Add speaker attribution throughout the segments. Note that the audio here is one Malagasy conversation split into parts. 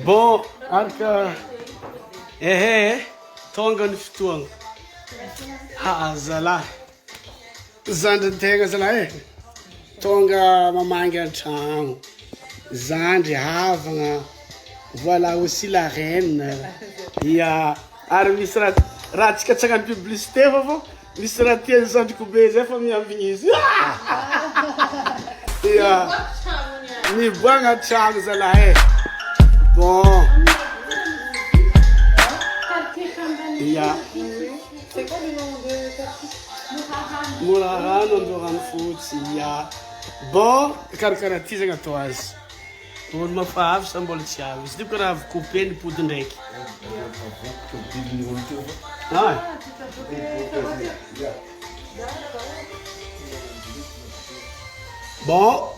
Speaker 1: Bon, araka tonga ny fotoagna. Zalahy. Zandrin-tegna zalahy tonga mamangy an-tragno. Zandry havagna. Voilà aussi la reine. Ary misy raha tsika tsy hagnano publicité fa fô misy raha tia zandriko be zay fa miambigny izy. Miboagna an-tragno zalahy. Bon.
Speaker 2: C'est quoi le nom de ta fille?
Speaker 1: Morarano Andorano fotsy. Bon, karakara ty zegny atao azy. Olo mafahavy sa mbola tsy avy. Izy io raha avy coupé ny pody ndraiky. Bon.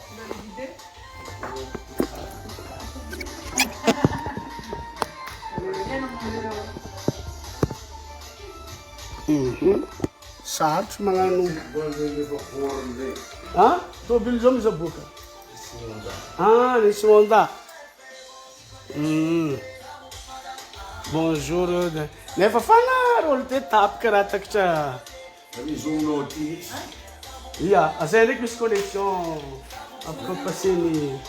Speaker 1: Sarotro magnano. Tôbily zao mizaboka. Nisy Honda. Bonjour. Nefa fanaro olo te tapika raha takatra. Zay ndraiky misy connexion afaka paseny.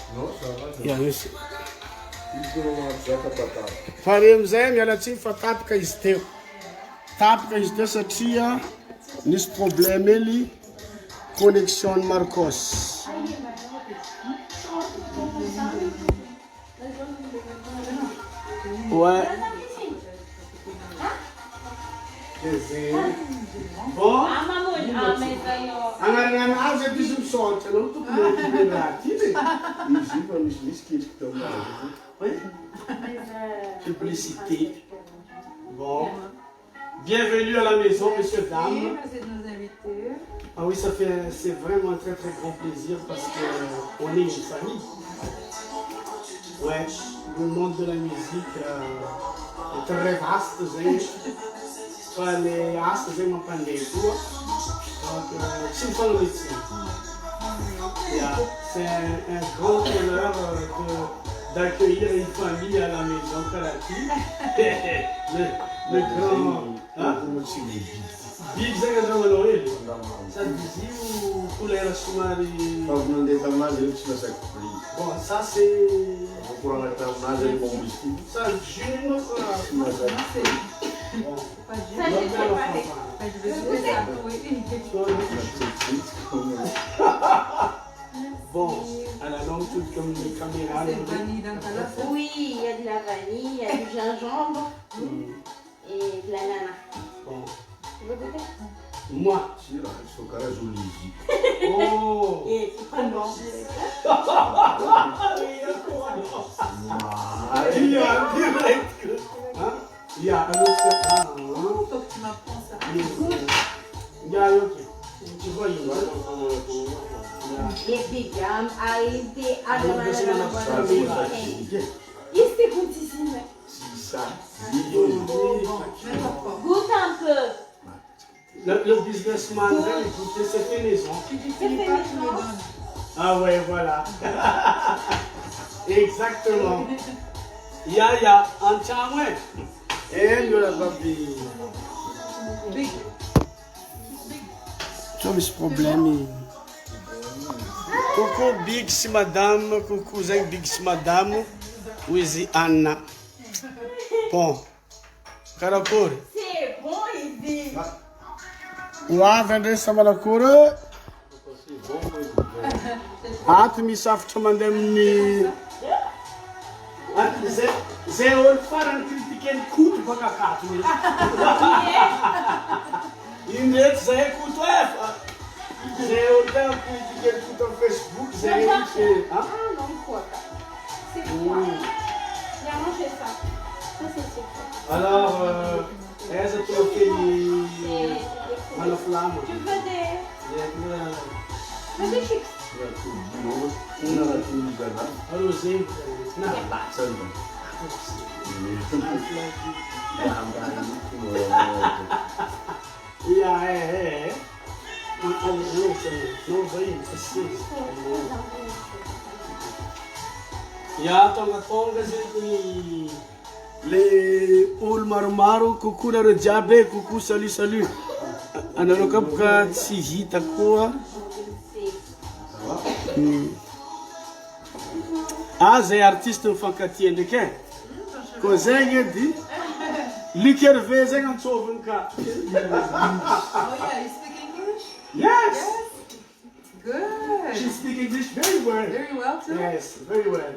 Speaker 1: Misy. Pare amizay miala tsiny fa tapika izy teo. Tapika izy teo satria nisy problème hely connexion Marcos. Ouais. Bon. Agnaranazy aby izy misaotra anao tokony raha ty le. Izy fa misy ketriky tao aminazy. Publicité. Bon. Bienvenue à la maison, messieurs, dames.
Speaker 2: Oui, vous êtes nos invités.
Speaker 1: Oui, c'est vraiment un très très grand plaisir parce qu'on est une famille. Ouais, le monde de la musique est très vaste, les astres, j'ai mon pandé. Donc, c'est un grand honneur d'accueillir une famille à la maison Karaki. Le grand. Big Zanga Noël. Ça dit ou pour les Rasumari? Bon, ça c'est. Ça gêne Bon, à la longue, tout comme les caméras.
Speaker 3: Oui, il y a de la vanille, il y a du gingembre et de l'ananas.
Speaker 1: Bon.
Speaker 3: Tu veux goûter?
Speaker 1: Moi. Oh.
Speaker 3: Et c'est pas bon.
Speaker 1: Il y a un autre.
Speaker 2: Faut que tu m'apprends ça.
Speaker 1: Il y a un autre. Tu vois, il y a
Speaker 3: Les bigam, aïe, il se goûte ici, mais.
Speaker 1: C'est ça.
Speaker 3: Goûte un peu.
Speaker 1: Le businessman, écoutez, c'est fait maison.
Speaker 3: C'est fait maison.
Speaker 1: Ah ouais, voilà. Exactement. Ya, en chamoué. Et nous la babi. Tu as ce problème. Coucou Big si madame, coucou Zeng Big si madame. Wizi Anna. Bon. Caracor.
Speaker 3: C'est bon, il dit.
Speaker 1: Wa vendredi samalakura. Tu misafitra mandeha amin'ny zay olo farany kritikeny koto baka akatony. Iny ndraiky zay koto fa zay olo tena kritikeny koto amin'ny Facebook zay rehetra.
Speaker 3: Non, quoi. C'est quoi? Il a mangé ça. Ça, c'est sûr.
Speaker 1: Alors, essa troquei na flama.
Speaker 3: Tu veux des chips?
Speaker 1: Allô, Zé. Ya tonga zegny le olo maromaro coucou nareo jiaby coucou salut anareo ka boka tsy hita koa zay artiste mifankatia ndraiky e koa zegny edy Luc Hervé zegny antsoviny ka
Speaker 2: Oh yeah, you speak English?
Speaker 1: yes
Speaker 2: Good.
Speaker 1: she speak English very well
Speaker 2: Very well too?
Speaker 1: yes very well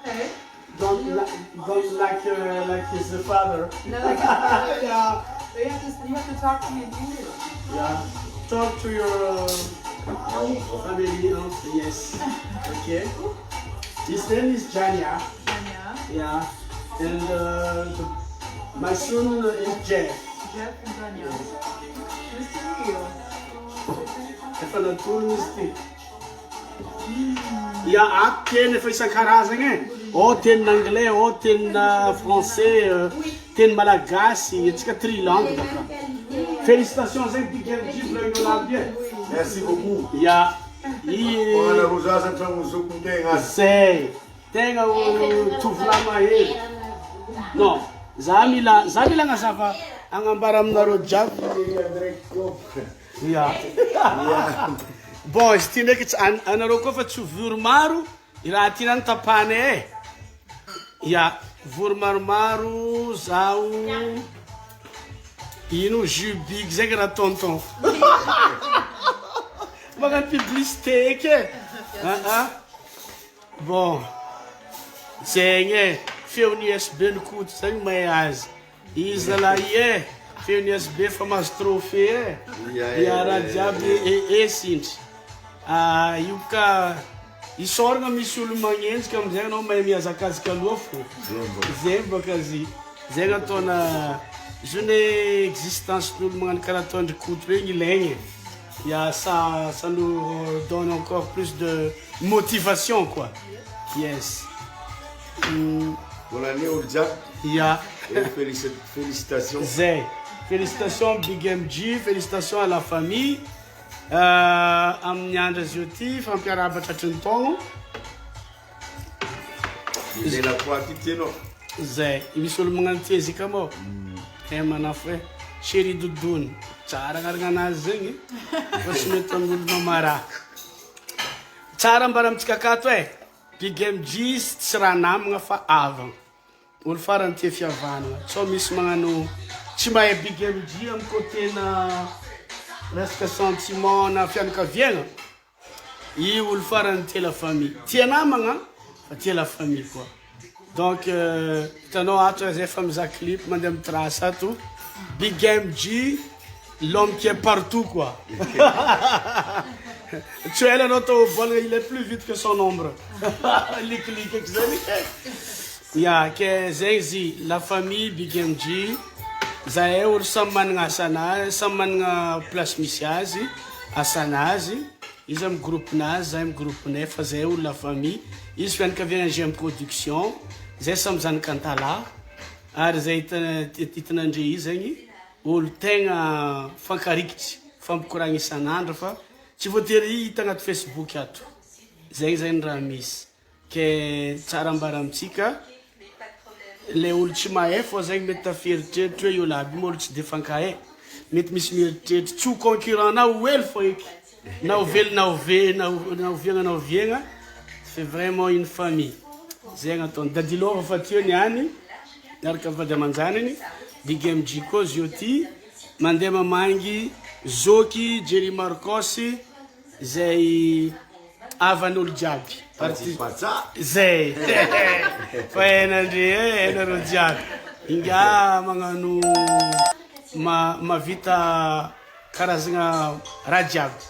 Speaker 2: Okay.
Speaker 1: don't like his father
Speaker 2: No, like his father.
Speaker 1: yeah
Speaker 2: You have to talk to me in English.
Speaker 1: Yeah, talk to your family. Yes. Okay. His name is Janya.
Speaker 2: Tanya,
Speaker 1: Yeah. And my son is Jeff.
Speaker 2: Jeff, and Tanya. Nice to meet you.
Speaker 1: Efa natolo izy ty. Ya ato teny efa isan-karazagny e. O teny anglais, o teny français, teny malagasy, atsika trilangue baka. Félicitations zegny Big MG volan'olo bien.
Speaker 4: Merci beaucoup.
Speaker 1: Ya.
Speaker 4: Ana Rosaza antragno zoko tegna azy.
Speaker 1: Zay. Tegna tovolahy mahery. Non, za mila agnazava agnambara aminareo jiaby. Ya. Bon, izy ty ndraiky anareo koa fa tsy vory maro, i raha ty nany tapane e. Ya, vory maromaro, zao ino jus big zegny raha tonton. Magnano publicité eky e. Bon, zegny e, feon'ny SB Nikoto zegny mahay azy. Izy zalahy e, feon'ny SB fa mahazo trophée e. Ya raha jiaby sindry. Io ka isoragna misy olo magnenjika amizay anao mahay mihazakazaka aloha fo. Zegny baka zy. Zegny ataona journée existence n'olo magnano karaha ataondry Koto regny ilaigny. Ya ça nous donne encore plus de motivation quoi. Yes.
Speaker 4: Volany olo jiaby.
Speaker 1: Ya.
Speaker 4: Félicitations.
Speaker 1: Zay. Félicitations Big MG, félicitations à la famille. Amin'ny andro azy io ty fampiarahaba tratry ny taogno.
Speaker 4: Lela koa ty tianao.
Speaker 1: Zay, misy olo magnano ty ezika mô. Manafo e, chéri dodony. Tsara agnarana anazy zegny. Fa tsy mety amin'olo mamaraka. Tsara ambara amintsika akato e. Big MG tsy raha namagna fa avagna. Olo farany tia fihavanana. So misy magnano tsy mahay Big MG amin'ny côté-na resaka sentiment na fianakaviagna. Io olo farany tia la famille. Tia namagna fa tia la famille quoi. Donc hitanao ato zay efa mizaha clip mandeha amin'ny trace ato. Big MG, l'homme qui est partout quoi. Tu es là dans ton vol, il est plus vite que son ombre. Lick ya ke zegny la famille Big MG. Zahay olo samy managna asanazy, samy managna place misy azy, asanazy. Izy amin'ny groupe-nazy, zahay amin'ny groupe-nay, fa zahay olo la famille. Izy fianakaviagna GM Production, zahay samy zanaka antala. Ary zay hitanandre izy zegny, olo tegna fankarikitry, fampikoragna isan'andro fa tsy voatery hita agnaty Facebook ato. Zegny zegny raha misy. Ke tsara ambara amintsika. Le olo tsy mahay fô zegny mety tafieritreritry hoe io laby olo tsy de fankahay. Mety misy mieritreritry tsy ho concurrent na oelo fô eky. Na ovely na oviagna na oviagna. C'est vraiment une famille. Zegny ataony dadilova fa teo niany. Miaraka vady aman-janany. Big MG koa zio ty. Mandeha mamangy Zoky, Jerry Marcos. Zay avan'olo jiaby. Zay. Fa hainareo jiaby. Inga magnano mavita karazagna raha jiaby.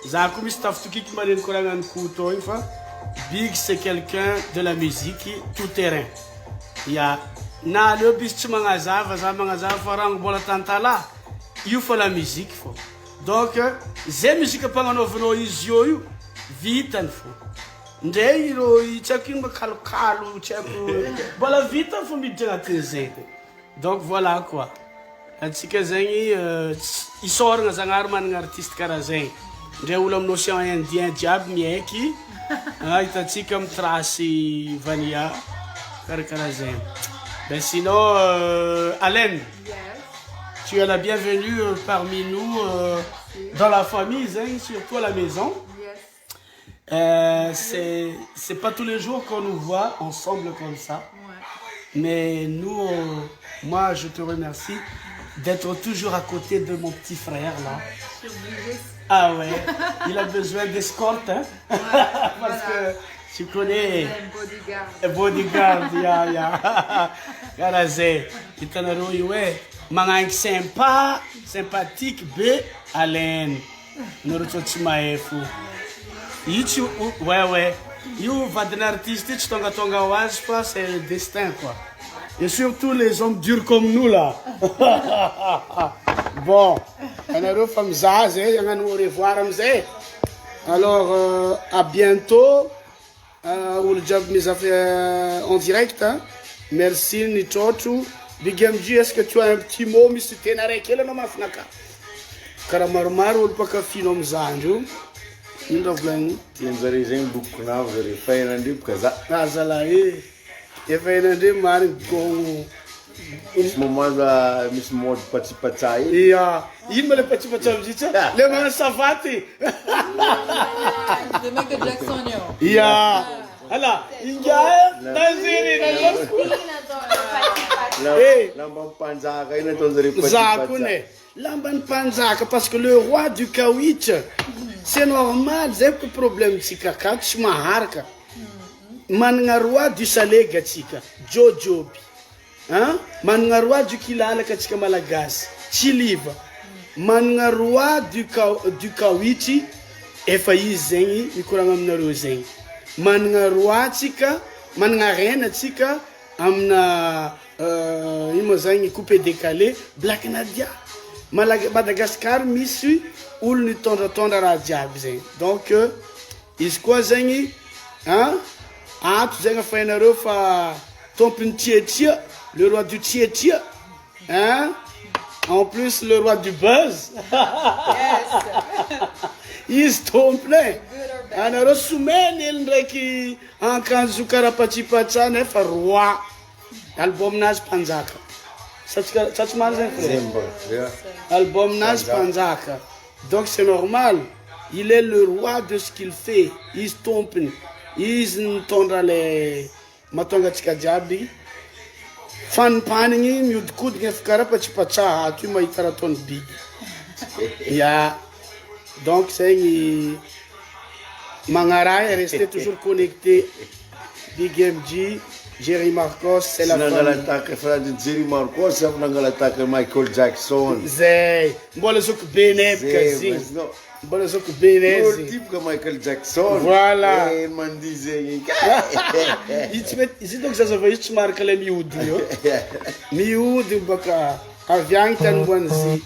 Speaker 1: Za koa misy tafitokiky marengy koragnany Koto igny fa Big c'est quelqu'un de la musique tout terrain. Ya na leo bis tsy magnazava, za magnazava fa rango mbola tantala. Io fa la musique fô. Donc zay musique ampagnanaovanao izy io vitany fô. Ndray iro tsy haiko ino makalokalo, tsy haiko mbola vita fô miditra agnatin'ny zegny. Donc voilà quoi. Antsika zegny isoragna Zagnahary managna artiste karaha zegny. Ndray olo amin'ny océan Indien jiaby miaiky Hitantsika amin'ny trasy Vania karakara zay. Ben sinon Alain,
Speaker 2: Yes.
Speaker 1: tu es la bienvenue parmi nous dans la famille, hein, surtout à la maison.
Speaker 2: Yes.
Speaker 1: C'est pas tous les jours qu'on nous voit ensemble comme ça.
Speaker 2: Ouais.
Speaker 1: Mais nous, moi, je te remercie d'être toujours à côté de mon petit frère là.
Speaker 2: Je suis obligée.
Speaker 1: Ah ouais, il a besoin d'escorte, hein? Parce
Speaker 2: voilà.
Speaker 1: que tu connais
Speaker 2: Un bodyguard.
Speaker 1: bodyguard, ya. Karazé, itanaro iwe, mangang sympa, sympathique, B, Alain. Nourriture maefo. Ichi, ouais. You va d'un artiste, tu tonga oise, pas, c'est le destin, quoi. Et surtout les hommes durs comme nous, là. Bon, on a femme Zaz, on va nous revoir, alors, à bientôt. Ou le job mis à faire en direct. Hein. Merci, Nichotu. Bigamji, est-ce que tu as un petit mot, Monsieur Tenare, quel est le nom de Fnaka? Karamarmar, ou le Pakafino Mzanjo. Une of them.
Speaker 4: Tienzari zeng buku na zari faina ndip kaza.
Speaker 1: Nazalae. E faina de mar com.
Speaker 4: Esse momento a Miss Mod participatai.
Speaker 1: Yeah. Il me le petit petit le man savati.
Speaker 2: The Michael Jackson, yo.
Speaker 1: Yeah. Hala, injae, tanzini na
Speaker 4: Lamba panzaka ina tonzari
Speaker 1: Zakune. Lamban panzaka parce que le roi du Kawich, c'est normal, c'est que problème tika kat maharka. Man roi du Salega tika, Jojobi. Hein? Man roi du Kilala katika Malagas, Chiliva. Man roi du Kawichi, efai zengi, mikuranga mnaro zengi. Man roi tika, man reine tika, amna imo zengi coupé décalé, Black Nadia. Madagascar missu ou ni tonda radiab zengi. Donc isko zengi, hein? Ah, tu zenga fainaro fa tompin tietia. Le roi du Tietia, hein? En plus, le roi du buzz.
Speaker 2: Yes.
Speaker 1: Ils sont pleins. On a reçu il qui en kanzu karapati patsan fa roi. Album Nas Panzaka. Ça tu m'as dit? Album Nas Panzaka. Donc c'est normal. Il est le roi de ce qu'il fait. Ils tombent. Ils tombent les matonga tikajabi. Fan panning miud kud ngef karapati pacha tu ma itaraton big. Ya. Donc c'est Mangara est resté toujours connecté. Big MG, Jerry Marcos, c'est la
Speaker 4: famille. Jerry Marcos, c'est la Michael Jackson.
Speaker 1: Zay, mbole zok beneb kazi. Mbole zok beneb.
Speaker 4: Le type que Michael Jackson.
Speaker 1: Voilà.
Speaker 4: Et man disait.
Speaker 1: Ici donc ça se voit juste marquer les miuds. Miuds baka aviang tan bonzi.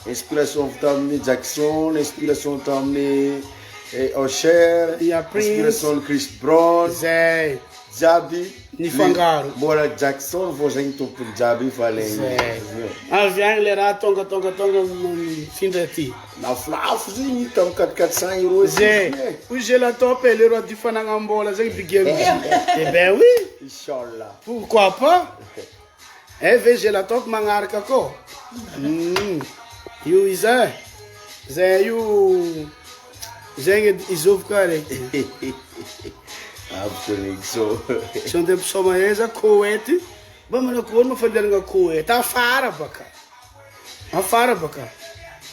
Speaker 4: Inspiration d'amener Jackson, inspiration d'amener Usher, inspiration Chris Brown,
Speaker 1: Zay,
Speaker 4: Jabi,
Speaker 1: Nifangaro.
Speaker 4: Bora Jackson, vous avez tout pour Jabi, fallait.
Speaker 1: Aviang les rats tonga fin de ti.
Speaker 4: Na flaf, zingi tam 400 euros.
Speaker 1: Zay, où j'ai la top et le roi du Fanangambola, Zay Bigem. Eh ben oui.
Speaker 4: Inch'Allah.
Speaker 1: Pourquoi pas? Eh, j'ai la top mangarka ko. You is a you Zeng is of correct.
Speaker 4: Absolutely so.
Speaker 1: São de Somaesa Kuwait. Vamos na Kuwait, mas falando Kuwait. A fara baka.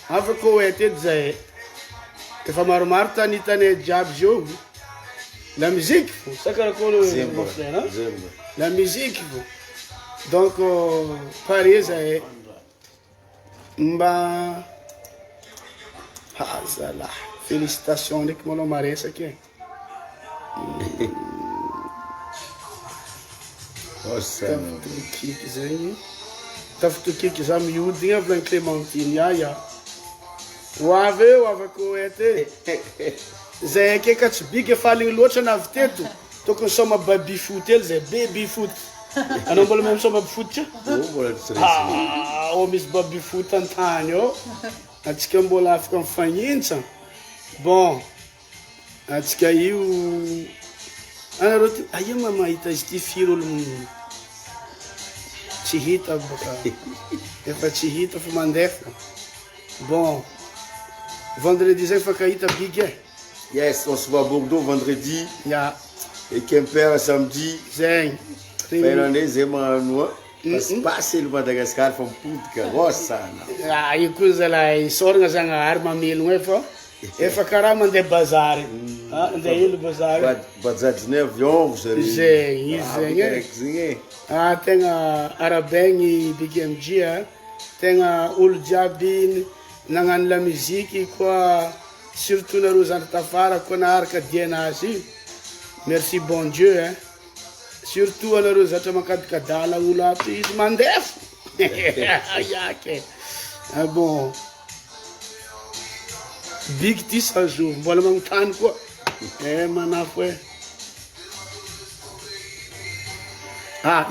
Speaker 1: A Kuwait dizer. Que fa marmarta ni tane jab jogo. La musique, ça que mon frère, la musique. Donc Paris est Mba Hazala. Félicitations, Nick Molomare, c'est qui? Tafto kiki za miudinha blan Clementine ya. Wave koete. Zé que katsbig faling lotra na viteto. Tô com só uma baby foot, eles é baby foot. Eu não vou mesmo só baby foot. Ah, o mis baby foot Antônio. Acho que eu vou lá ficar faninha. Bom, atsika io anareo ty aia ma mahita izy ty firy olo tsy hita boka efa tsy hita fa mandefa bon vendredi zay fakahita big e
Speaker 4: Yes, on se voit à Bordeaux vendredi
Speaker 1: ya
Speaker 4: et Quimper samedi.
Speaker 1: zegny
Speaker 4: Fernandez zay magnano passe le Madagascar fa mipodika rosana.
Speaker 1: io koa zalahy soragna zagnahary mamelogna e fa efa karaha mandeha bazary andeha ilo bazary
Speaker 4: Bajajinay avion vous allez.
Speaker 1: zegny izy zegny e
Speaker 4: Zegny.
Speaker 1: tegna arabegny Big MG tegna olo jiaby nagnano la musique koa surtout nareo zandry tafara koa naharaka dienazy merci bon Dieu surtout anareo zatra makadikadala olo ato izy mandefo yake bon Big ty sazo mbola magnotany koa manafo e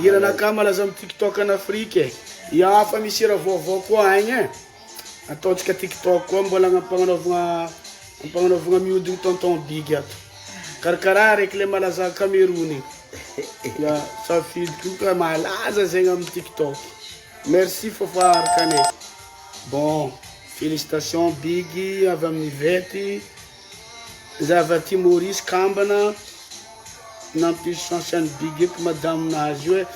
Speaker 1: iranaka malaza amy TikTok en Afrique ya fa misy raha vaovao koa agny e ataotsika TikTok koa mbola ampagnanovagna mihodigny tonton Big ato karakaraha araiky le malaza Cameroun ya safidy koa malaza zegny amy TikTok merci fofoarikane bon félicitations Big avy amin'ny vety zava ty Maurice Kambana nampisy chance any Big eky madame nazy io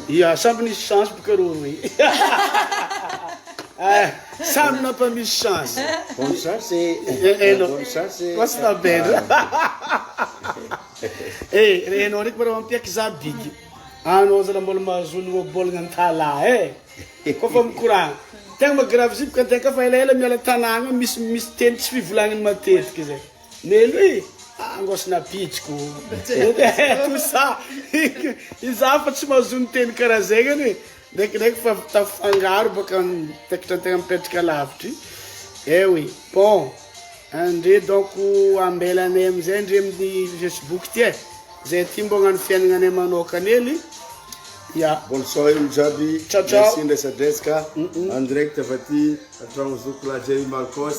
Speaker 1: ya samby nisy chance boka rô roy samby nampa misy chance
Speaker 4: Bonne chance. Bonne chance.
Speaker 1: kosta bena renao ndraiky mara mampiaky za Big anao zala mbola mahazolo bolagna antala kofa mikoragna tegna magrave izy boka antegna fa elaela miala tanagna misy teny tsy fivolagnany matetiky zay melo angosina pitsiko tout ça iza fa tsy mahazony teny karaha zegny ndraikindraiky fa tafangaro baka tekatra tegna mipetraka lavitry oui bon andre donc ambelanay amizay ndre amin'ny Facebook ty zay ty mbo agnano fiainagnanay manokana hely ya
Speaker 4: Bonne soirée Mjabi.
Speaker 1: Ciao, ciao.
Speaker 4: Merci Ndesadreska. En direct avati atrano zokula Jerry Marcos.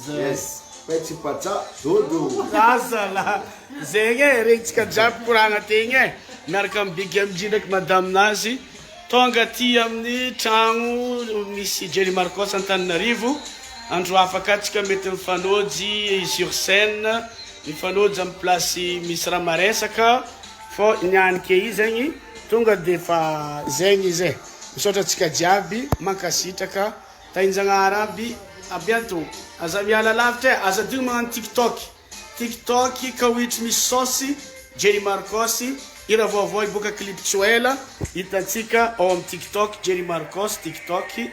Speaker 4: Yes. Petit pata dodo.
Speaker 1: azala zegny regny tsika jiaby koragna tegny miaraka amy Big MG ndraiky madame nazy tonga ty amin'ny tragno misy Jerry Marcos Antananarivo andro afaka atsika mety mifanôjy sur scène mifanôjy amy place misy raha maresaka fô nianike izy zegny tonga de fa zegny izy misaotra atsika jiaby mankasitraka tahinjagnahary aby à bientôt aza miala lavitra aza dio magnano TikTok ka ohatra misy saosy Jerry Marcos ira vaovao iboaka clip tsoela hitatsika ao amy TikTok Jerry Marcos TikTok